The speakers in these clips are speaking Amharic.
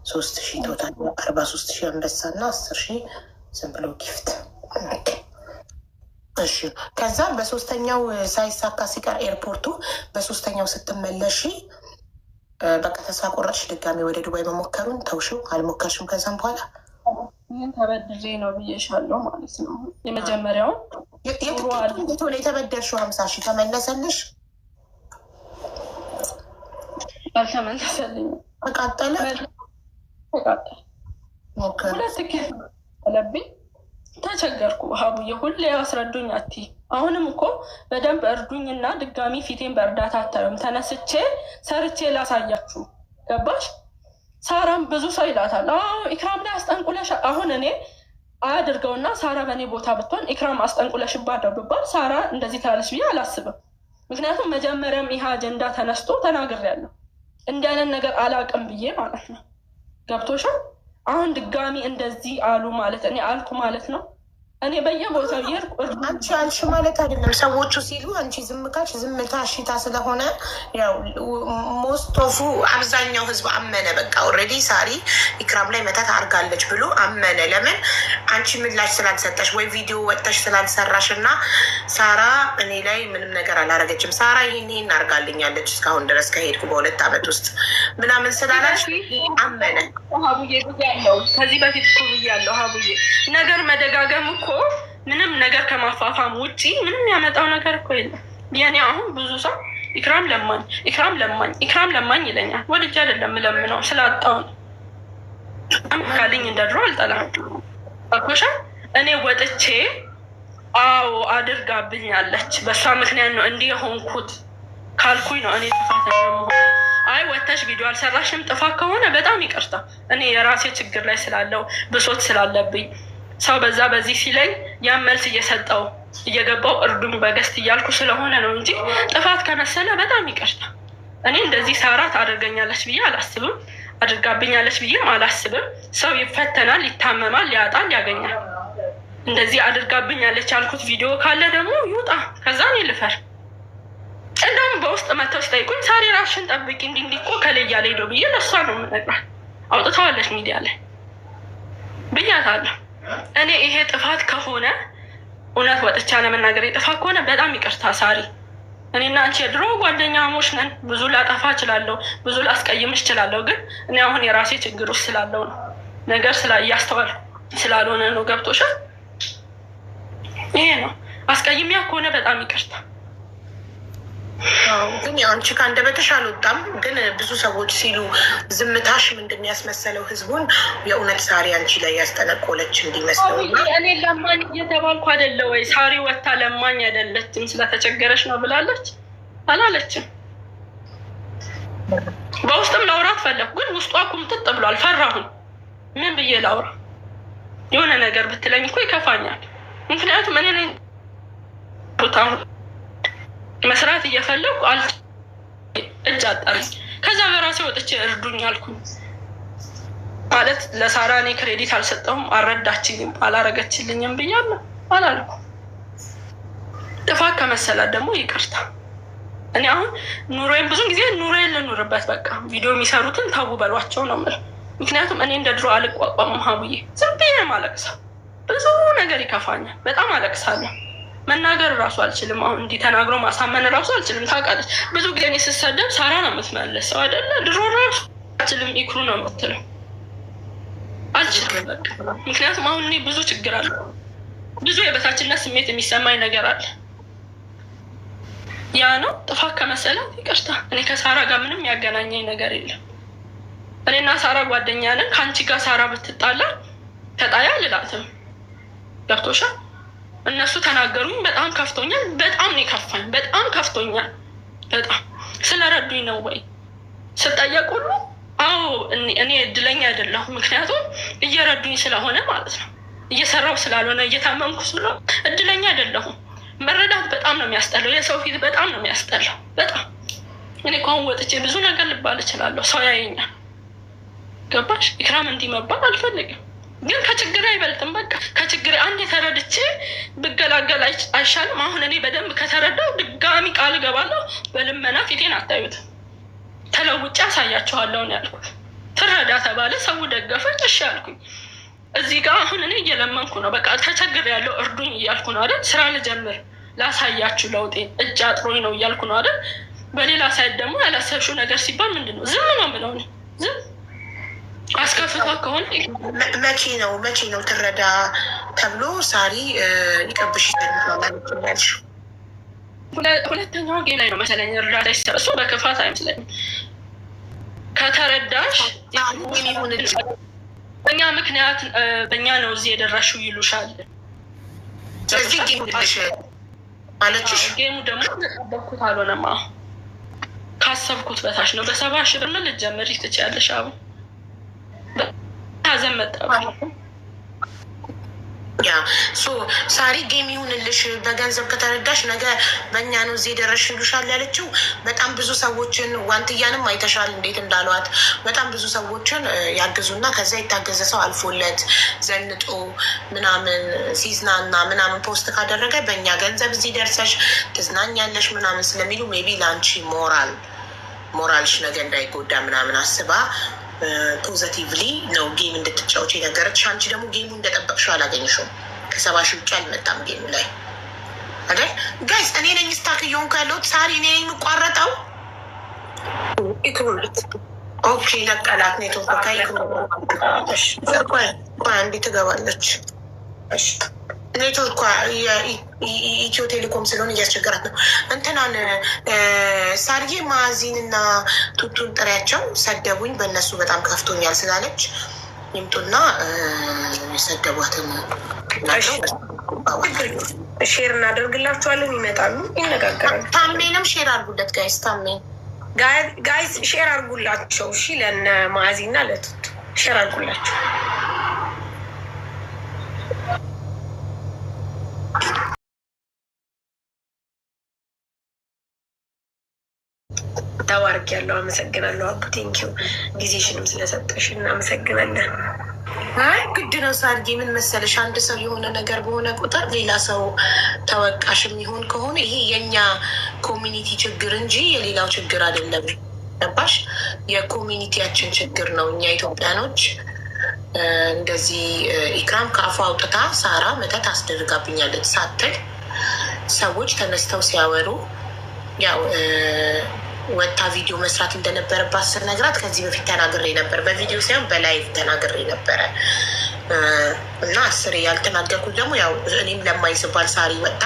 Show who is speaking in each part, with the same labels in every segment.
Speaker 1: 3000 ቶታል 43000 አንበሳና 10000 ዝም ብሎ ጊፍት። እሺ ከዛ በሶስተኛው ሳይሳካ ሲቀር ኤርፖርቱ በሶስተኛው ስትመለሺ በቃ ተስፋ ቆረጥሽ? ድጋሚ ወደ ዱባይ መሞከሩን ተውሽው? አልሞከርሽም? ከዛም በኋላ
Speaker 2: ይህን ተበድሬ ነው ብዬሻለሁ ማለት ነው። የመጀመሪያውን
Speaker 1: እንዴት ሆነ የተበደርሽው? 50,000 ተመለሰልሽ?
Speaker 2: አልተመለሰልኝም።
Speaker 1: ተቃጠለ።
Speaker 2: ሁለት ኬዝ አለብኝ። ተቸገርኩ። ሀቡዬ ሁሌ አስረዱኝ አቲ አሁንም እኮ በደንብ እርዱኝና ድጋሚ ፊቴን በእርዳታ አታዩም። ተነስቼ ሰርቼ ላሳያችሁ። ገባሽ? ሳራም ብዙ ሰው ይላታል። ኢክራም ላይ አስጠንቁለሽ አሁን እኔ አያድርገውና ሳራ በእኔ ቦታ ብትሆን ኢክራም አስጠንቁለሽ ባደው ብባል ሳራ እንደዚህ ትላለች ብዬ አላስብም። ምክንያቱም መጀመሪያም ይህ አጀንዳ ተነስቶ ተናግሬያለሁ። እንዲህ አይነት ነገር አላውቅም ብዬ ማለት ነው። ገብቶሻል? አሁን ድጋሚ እንደዚህ አሉ ማለት እኔ አልኩ ማለት ነው። እኔ በየቦታው የሄድኩ
Speaker 1: አንቺ አልሽ ማለት አይደለም። ሰዎቹ ሲሉ አንቺ ዝም ካልሽ ዝምታ እሺታ ስለሆነ ያው ሞስቶፉ አብዛኛው ህዝብ አመነ። በቃ ኦልሬዲ ሳሪ ኢክራም ላይ መተት አርጋለች ብሎ አመነ። ለምን አንቺ ምላሽ ስላልሰጠሽ ወይ ቪዲዮ ወጥተሽ ስላልሰራሽ እና ሳራ እኔ ላይ ምንም ነገር አላረገችም፣ ሳራ ይህን አርጋልኛለች እስካሁን ድረስ ከሄድኩ በ2 ዓመት ውስጥ ምናምን ስላላሽ አመነ።
Speaker 2: ሀቡዬ ብያለሁ፣ ከዚህ በፊት እኮ ብያለሁ። ሀቡዬ ነገር መደጋገም እኮ ምንም ነገር ከማፋፋም ውጪ ምንም ያመጣው ነገር እኮ የለም። የኔ አሁን ብዙ ሰው ኢክራም ለማኝ ኢክራም ለማኝ ኢክራም ለማኝ ይለኛል። ወድጄ አይደለም ለምነው ስላጣው ነው። ካለኝ እንደድሮ አልጠላም አኮሻ እኔ ወጥቼ አዎ አድርጋብኛለች በሷ ምክንያት ነው እንዲህ የሆንኩት ካልኩኝ ነው እኔ ጥፋተኛ መሆን። አይ ወተሽ ቪዲዮ አልሰራሽም ጥፋት ከሆነ በጣም ይቅርታ። እኔ የራሴ ችግር ላይ ስላለው ብሶት ስላለብኝ ሰው በዛ በዚህ ሲለኝ ያን መልስ እየሰጠው እየገባው እርዱም በገስት እያልኩ ስለሆነ ነው እንጂ ጥፋት ከመሰለ በጣም ይቅርታ። እኔ እንደዚህ ሳራ ታደርገኛለች ብዬ አላስብም፣ አድርጋብኛለች ብዬም አላስብም። ሰው ይፈተናል፣ ይታመማል፣ ያጣል፣ ያገኛል። እንደዚህ አድርጋብኛለች ያልኩት ቪዲዮ ካለ ደግሞ ይውጣ፣ ከዛ እኔ ልፈር። እንደውም በውስጥ መተው ሲጠይቁኝ ሳሪ ራስሽን ጠብቂ እንዲህ እኮ ከለያ ላይ ሄዶ ብዬ ለሷ ነው የምነግራት። አውጥተዋለች ሚዲያ ላይ ብያታለሁ። እኔ ይሄ ጥፋት ከሆነ እውነት ወጥቻ ለመናገር ጥፋት ከሆነ በጣም ይቅርታ ሳሪ። እኔና አንቺ የድሮ ጓደኛሞች ነን። ብዙ ላጠፋ እችላለሁ፣ ብዙ ላስቀይምሽ እችላለሁ። ግን እኔ አሁን የራሴ ችግር ውስጥ ስላለው ነው ነገር እያስተዋል ስላልሆነ ነው። ገብቶሻል? ይሄ ነው። አስቀይሚያ ከሆነ በጣም ይቅርታ።
Speaker 1: ግን አንቺ ከአንደበትሽ አልወጣም። ግን ብዙ ሰዎች ሲሉ ዝምታሽ ምንድን ያስመሰለው ህዝቡን የእውነት ሳሪ አንቺ ላይ ያስጠነቆለች እንዲመስለው።
Speaker 2: እኔ ለማኝ እየተባልኩ አይደለ ወይ? ሳሪ ወታ ለማኝ አይደለችም ስለተቸገረች ነው ብላለች አላለችም። በውስጥም ላውራት ፈለኩ፣ ግን ውስጧ ኩምትጥ ብሏል። ፈራሁኝ። ምን ብዬ ላውራ? የሆነ ነገር ብትለኝ እኮ ይከፋኛል። ምክንያቱም እኔ ቦታ መስራት እየፈለጉ እጅ አጣልኝ። ከዛ በራሴ ወጥቼ እርዱኝ አልኩኝ። ማለት ለሳራ እኔ ክሬዲት አልሰጠሁም፣ አልረዳችኝም፣ አላረገችልኝም ብያለሁ አላልኩ። ጥፋት ከመሰላት ደግሞ ይቅርታ። እኔ አሁን ኑሮዬን ብዙ ጊዜ ኑሮዬን ልኑርበት፣ በቃ ቪዲዮ የሚሰሩትን ተው በሏቸው ነው የምለው። ምክንያቱም እኔ እንደ ድሮ አልቋቋምም። ሀቡዬ ዝም ብዬ ነው የማለቅሰው። ብዙ ነገር ይከፋኛል፣ በጣም አለቅሳለሁ። መናገር እራሱ አልችልም። አሁን እንዲህ ተናግሮ ማሳመን እራሱ አልችልም። ታውቃለች፣ ብዙ ጊዜ እኔ ስሰደብ ሳራ ነው የምትመለሰው አይደለ? ድሮ እራሱ አልችልም፣ ኢክሩ ነው የምትለው። አልችልም በቃ። ምክንያቱም አሁን እኔ ብዙ ችግር አለ፣ ብዙ የበታችነት ስሜት የሚሰማኝ ነገር አለ። ያ ነው ጥፋት ከመሰላት ይቅርታ። እኔ ከሳራ ጋር ምንም ያገናኘኝ ነገር የለም። እኔና ሳራ ጓደኛ ነን። ከአንቺ ጋር ሳራ ብትጣላ ተጣያ ልላትም። ገብቶሻል? እነሱ ተናገሩኝ፣ በጣም ከፍቶኛል። በጣም ነው የከፋኝ፣ በጣም ከፍቶኛል። በጣም ስለረዱኝ ነው ወይ ስጠየቅ ሁሉ አዎ እኔ እድለኛ አይደለሁም። ምክንያቱም እየረዱኝ ስለሆነ ማለት ነው። እየሰራው ስላልሆነ እየታመምኩ ስለሆነ እድለኛ አይደለሁም። መረዳት በጣም ነው የሚያስጠላው። የሰው ፊት በጣም ነው የሚያስጠላው። በጣም እኔ ከአሁን ወጥቼ ብዙ ነገር ልባል እችላለሁ፣ ሰው ያየኛል። ገባሽ? ኢክራም እንዲህ መባል አልፈልግም፣ ግን ከችግር አይበልጥም። በቃ ከችግር አንድ የተረድቼ ብገላገል አይሻልም? አሁን እኔ በደንብ ከተረዳው ድጋሚ ቃል እገባለሁ፣ በልመና ፊቴን አታዩትም፣ ተለውጬ አሳያቸዋለሁ ነው ያልኩት። ትረዳ ተባለ። ሰው ደገፈኝ፣ እሺ አልኩኝ። እዚህ ጋር አሁን እኔ እየለመንኩ ነው። በቃ ተቸግሬያለሁ፣ እርዱኝ እያልኩ ነው አይደል? ስራ ልጀምር ላሳያችሁ ለውጤን እጅ አጥሮኝ ነው እያልኩ ነው አይደል? በሌላ ሳይድ ደግሞ ያላሰብሽው ነገር ሲባል ምንድን ነው ዝም ነው ብለው ዝም አስከፍቷ ከሆነ
Speaker 1: መቼ ነው ትረዳ ተብሎ ሳሪ ይቀብሽ ይተልማለች።
Speaker 2: ሁለተኛው ጌም ላይ ነው መሰለኝ እርዳታ ይሰጥ። እሱ በክፋት አይመስለኝም። ከተረዳሽ በእኛ ምክንያት በእኛ ነው እዚህ የደረሽው ይሉሻል።
Speaker 1: ስለዚህ
Speaker 2: ጌሙ ደግሞ ጠበኩት አልሆነማ። ካሰብኩት በታች ነው። በ70 ሺህ ብር ምን ልትጀምሪ ትችያለሽ? አቡ ታዘመጣ
Speaker 1: ያ ሳሪ ጌም ይሁንልሽ፣ በገንዘብ ከተረዳሽ ነገ በእኛ ነው እዚህ የደረሽ ይሉሻል ያለችው። በጣም ብዙ ሰዎችን ዋንትያንም አይተሻል እንዴት እንዳሏት። በጣም ብዙ ሰዎችን ያግዙና ከዛ የታገዘ ሰው አልፎለት ዘንጦ ምናምን ሲዝናና ምናምን ፖስት ካደረገ በእኛ ገንዘብ እዚህ ደርሰሽ ትዝናኛለሽ ምናምን ስለሚሉ ሜቢ ለአንቺ ሞራልሽ ነገ እንዳይጎዳ ምናምን አስባ ፖዘቲቭሊ ነው ጌም እንድትጫወች የነገረች። አንቺ ደግሞ ጌሙ እንደጠበቅሽው አላገኘሽውም። ከ70 ሺህ ውጭ አልመጣም ጌሙ ላይ አይደል? ጋይስ እኔ ነኝ ስታክ እየሆንኩ ያለሁት። ሳሪ እኔ ነኝ የምቋረጠው። ኦኬ ነቀላት ኔትወርክ እንዲ ትገባለች። ኔትወርኳ የኢትዮ ቴሌኮም ስለሆነ እያስቸገራት ነው። እንትናን ሳርዬ ማዚን እና ቱቱን ጥሪያቸው ሰደቡኝ፣ በእነሱ በጣም ከፍቶኛል ስላለች ይምጡና የሰደቧትን ሼር እናደርግላችኋለን። ይመጣሉ፣ ይነጋገራሉ። ታሜንም ሼር አድርጉለት ጋይስ። ጋይስ ሼር አድርጉላቸው። እሺ ለነ ማዚ እና ለቱቱ ሼር አድርጉላቸው። ተዋርክ ያለው አመሰግናለሁ። አቡ ቴንኪው ጊዜሽንም ስለሰጠሽ እናመሰግናለን። አይ ግድ ነው ሳርጌ። ምን መሰለሽ አንድ ሰው የሆነ ነገር በሆነ ቁጥር ሌላ ሰው ተወቃሽ የሚሆን ከሆነ ይሄ የእኛ ኮሚኒቲ ችግር እንጂ የሌላው ችግር አይደለም። ገባሽ? የኮሚኒቲያችን ችግር ነው። እኛ ኢትዮጵያኖች እንደዚህ ኢክራም ከአፏ አውጥታ ሳራ መተት አስደርጋብኛለች ሳትል ሰዎች ተነስተው ሲያወሩ ያው ወታ ቪዲዮ መስራት እንደነበረባት ስነግራት ከዚህ በፊት ተናግሬ ነበር። በቪዲዮ ሳይሆን በላይቭ ተናግሬ ነበረ እና 10 ያልተናገርኩት ደግሞ ያው እኔም ለማኝ ስባል ሳሪ ወጣ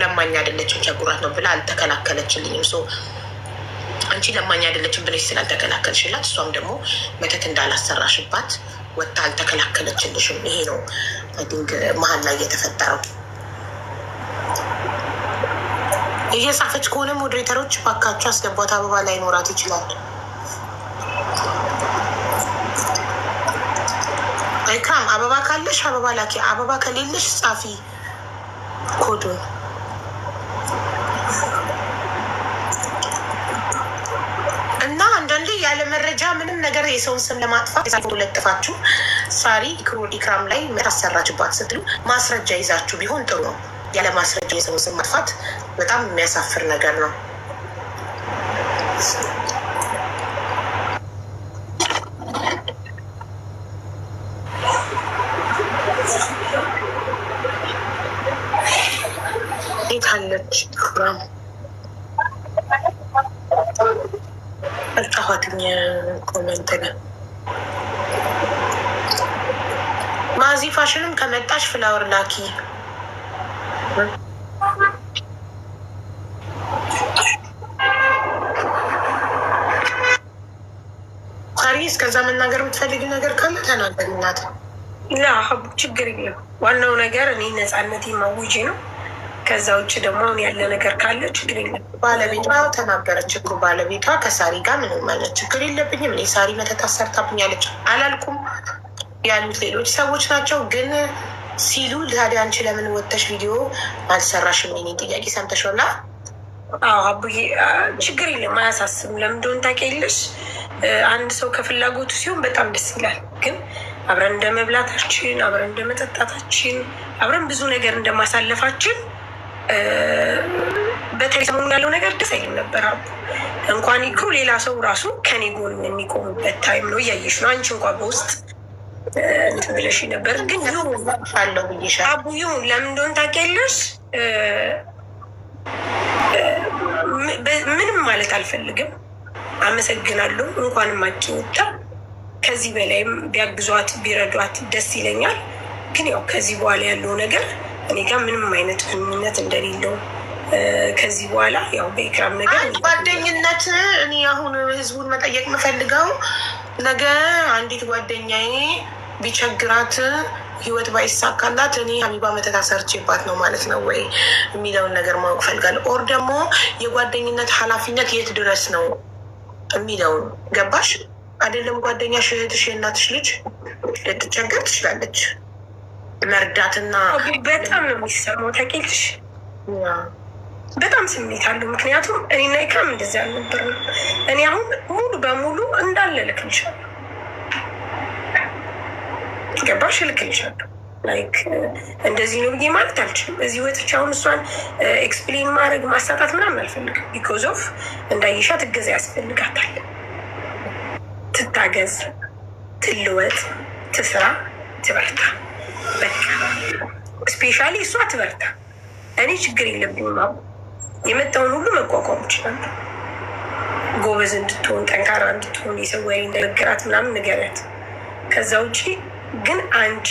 Speaker 1: ለማኝ አይደለችም ቸጉራት ነው ብላ አልተከላከለችልኝም። አንቺ ለማኝ አይደለችም ብለሽ ስላልተከላከልሽላት እሷም ደግሞ መተት እንዳላሰራሽባት ወጣ አልተከላከለችልሽም። ይሄ ነው ቲንክ መሀል ላይ የተፈጠረው። እየጻፈች ከሆነ ሞዴሬተሮች ባካቸው አስገቧት። አበባ ላይ ኖራት ይችላል። ኢክራም አበባ ካለሽ አበባ ላኪ፣ አበባ ከሌለሽ ጻፊ ኮዱን። እና አንዳንዴ ያለ መረጃ ምንም ነገር የሰውን ስም ለማጥፋት ለጥፋችሁ ሳሪ ኢክራም ላይ አሰራችባት ስትሉ ማስረጃ ይዛችሁ ቢሆን ጥሩ ነው። ያለ ማስረጃ የሰውን ስም ማጥፋት በጣም የሚያሳፍር ነገር ነው። የታለች ፕሮግራም አልጫኋትኝ ኮመንት ነው። ማዚ ፋሽንም ከመጣሽ ፍላወር ላኪ። ሳሪ እስከዛ መናገር የምትፈልግ ነገር ካለ ተናገር። እናት ችግር የለም። ዋናው ነገር እኔ ነፃነት ማውጄ ነው። ከዛ ውጭ ደግሞ አሁን ያለ ነገር ካለ ችግር የለም። ባለቤቷ ተናገረች እኮ ባለቤቷ ከሳሪ ጋር ምንም አይነት ችግር የለብኝም፣ እኔ ሳሪ መተት አሰርታብኛለች አላልኩም ያሉት ሌሎች ሰዎች ናቸው። ግን ሲሉ ታዲያ አንቺ ለምን ወጥተሽ ቪዲዮ አልሰራሽም? የእኔ ጥያቄ ሰምተሽላ? አዎ አቡዬ ችግር የለም አያሳስብም። ለምን እንደሆነ ታውቂያለሽ፣ አንድ ሰው ከፍላጎቱ ሲሆን በጣም ደስ ይላል። ግን አብረን እንደ መብላታችን፣ አብረን እንደ መጠጣታችን፣ አብረን ብዙ ነገር እንደማሳለፋችን በተለይ ሰሞኑን ያለው ነገር ደስ አይልም ነበር። አቡ እንኳን ይክሩ ሌላ ሰው ራሱ ከኔ ጎን የሚቆምበት ታይም ነው። እያየሽ ነው አንቺ እንኳን በውስጥ እንትን ብለሽ ነበር። ግን አለው ብዬሻል አቡ ይሁን ለምን እንደሆነ ታውቂያለሽ። ምንም ማለት አልፈልግም። አመሰግናለሁ። እንኳንም አጭ ወጣ። ከዚህ በላይም ቢያግዟት ቢረዷት ደስ ይለኛል። ግን ያው ከዚህ በኋላ ያለው ነገር እኔ ጋር ምንም አይነት ግንኙነት እንደሌለው ከዚህ በኋላ ያው በኢክራም ነገር ጓደኝነት እኔ አሁን ህዝቡን መጠየቅ የምፈልገው ነገ አንዲት ጓደኛዬ ቢቸግራት ህይወት ባይሳካላት እኔ ሀቢባ መተት አሰርቼባት ነው ማለት ነው ወይ የሚለውን ነገር ማወቅ ፈልጋለሁ። ኦር ደግሞ የጓደኝነት ኃላፊነት የት ድረስ ነው የሚለውን ገባሽ አይደለም? ጓደኛሽ እህትሽ የእናትሽ ልጅ ልትቸገር ትችላለች። መርዳትና በጣም ነው የሚሰማው ታውቂያለሽ። በጣም ስሜት አለው። ምክንያቱም እኔና ኢክራም እንደዚህ አልነበርንም። እኔ አሁን ሙሉ በሙሉ እንዳለ ልክልሻለሁ። ገባሽ? ልክልሻለሁ። ላይክ እንደዚህ ነው ብዬ ማለት አልችልም። እዚህ ወጥቼ አሁን እሷን ኤክስፕሌን ማድረግ ማሳጣት ምናምን አልፈልግም። ቢኮዝ ኦፍ እንዳይሻ ትገዛ ያስፈልጋታል። ትታገዝ፣ ትልወጥ፣ ትስራ፣ ትበርታ። በቃ ስፔሻሊ እሷ ትበርታ። እኔ ችግር የለብኝም። አቡ የመጣውን ሁሉ መቋቋም ይችላል። ጎበዝ እንድትሆን ጠንካራ እንድትሆን የሰው ወሬ እንደነገራት ምናምን ንገረት። ከዛ ውጭ ግን አንቺ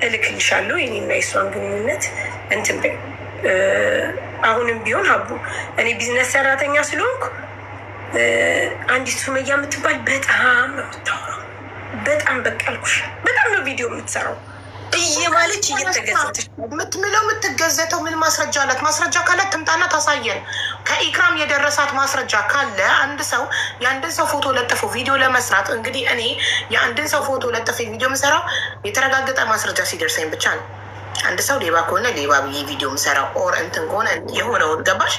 Speaker 1: እልክልሻለሁ የኔና የሷን ግንኙነት እንትን በይ። አሁንም ቢሆን አቡ እኔ ቢዝነስ ሰራተኛ ስለሆንኩ አንዲት ሱመያ የምትባል በጣም ነው የምታወራው። በጣም በቃ አልኩሽ፣ በጣም ነው ቪዲዮ የምትሰራው እየማለች እየተገዘተች የምትምለው የምትገዘተው። ምን ማስረጃ አላት? ማስረጃ ካላት ትምጣና ታሳየን። ከኢክራም የደረሳት ማስረጃ ካለ አንድ ሰው የአንድን ሰው ፎቶ ለጥፎ ቪዲዮ ለመስራት እንግዲህ እኔ የአንድን ሰው ፎቶ ለጥፎ ቪዲዮ የምሰራው የተረጋገጠ ማስረጃ ሲደርሰኝ ብቻ ነው። አንድ ሰው ሌባ ከሆነ ሌባ ብዬ ቪዲዮ የምሰራው ኦር እንትን ከሆነ የሆነውን ገባሽ?